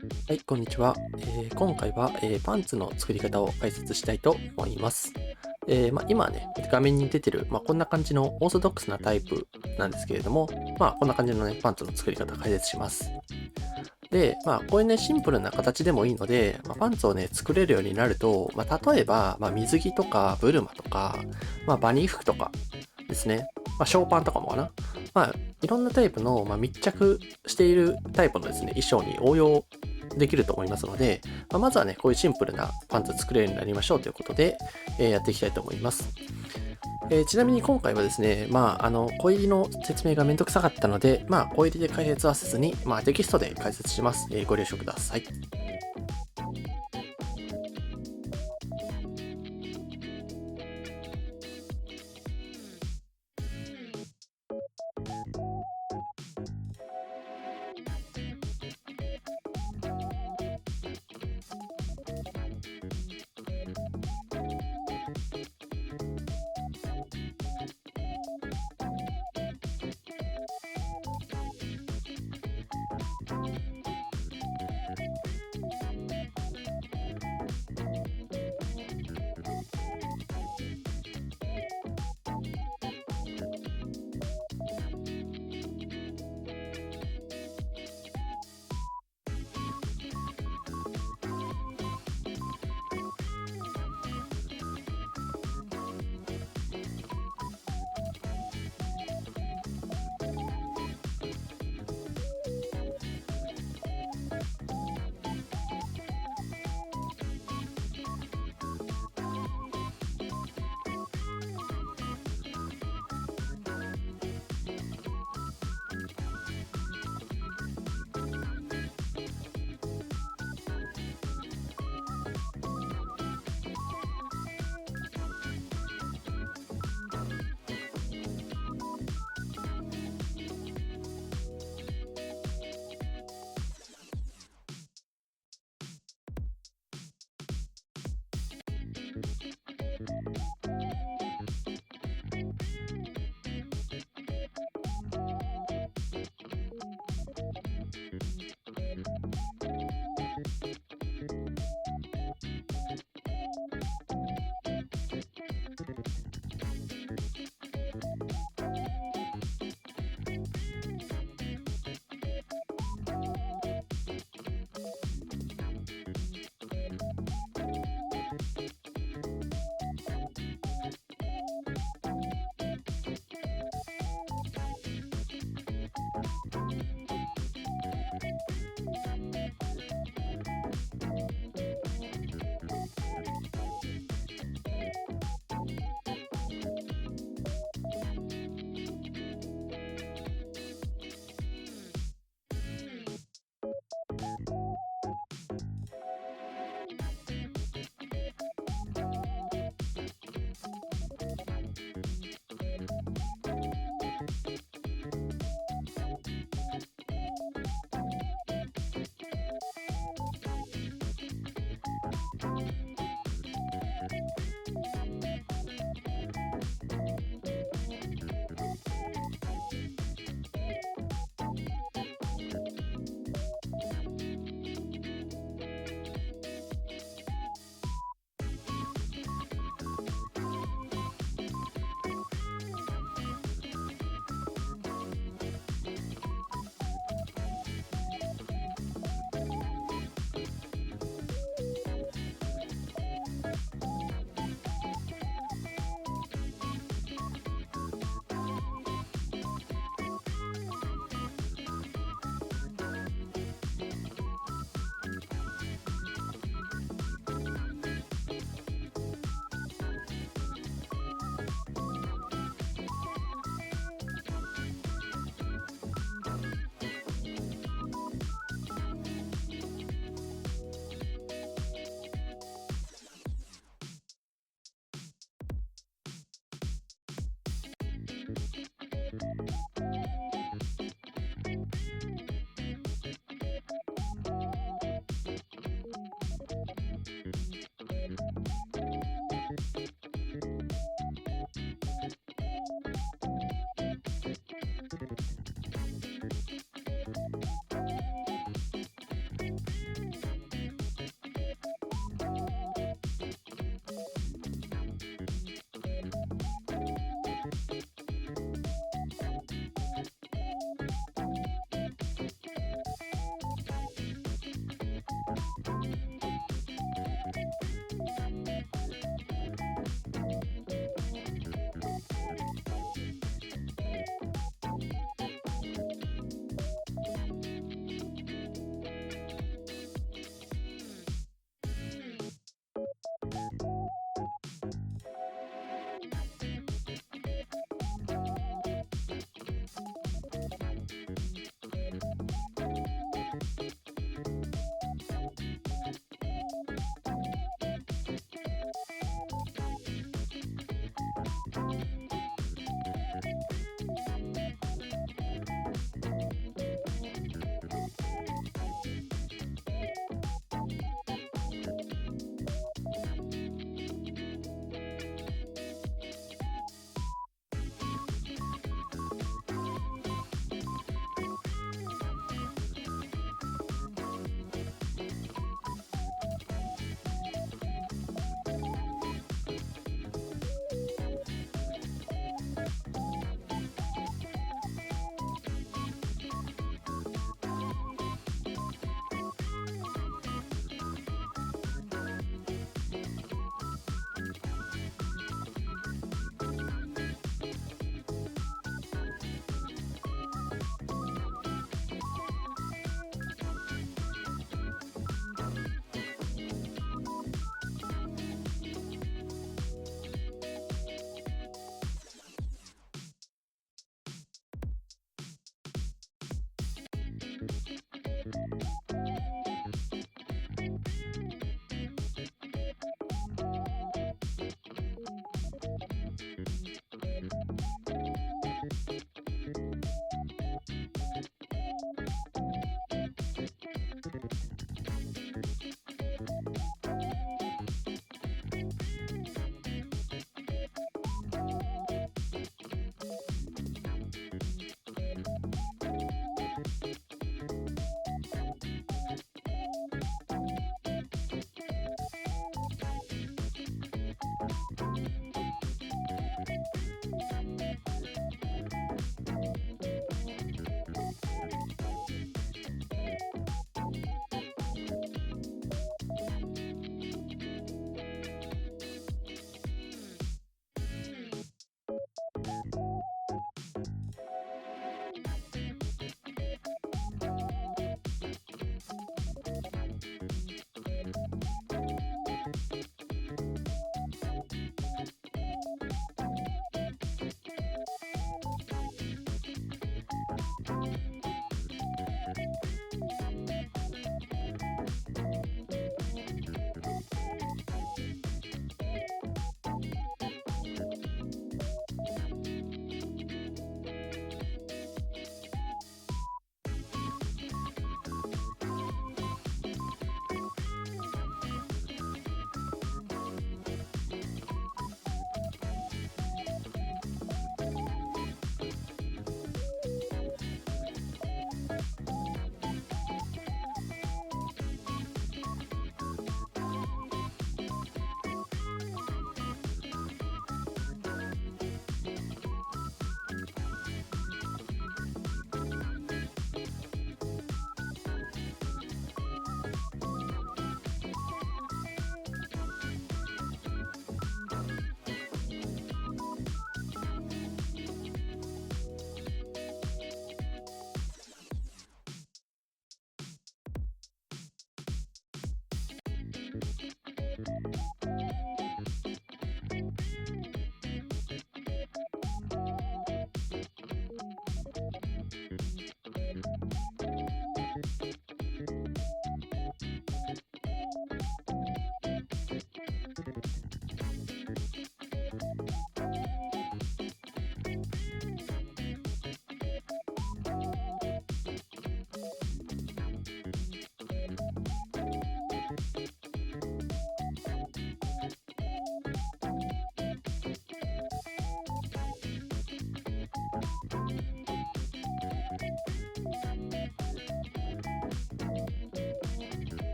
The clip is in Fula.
はい、こんにちは。今回は、パンツの作り方を解説したいと思います。今ね、画面に出てる、こんな感じのオーソドックスなタイプなんですけれども、こんな感じのね、パンツの作り方を解説します。で、こういうね、シンプルな形でもいいので、パンツをね、作れるようになると、例えば、水着とか、ブルマとか、バニー服とかですね、ショーパンとかもかな。いろんなタイプの、密着しているタイプのですね、衣装に応用できると思いますので、まずはね、こういうシンプルなパンツ作れるようになりましょうということで、やっていきたいと思います。ちなみに今回はですね、小入りの説明がめんどくさかったので、小入りで解説はせずに、テキストで解説します。ご了承ください。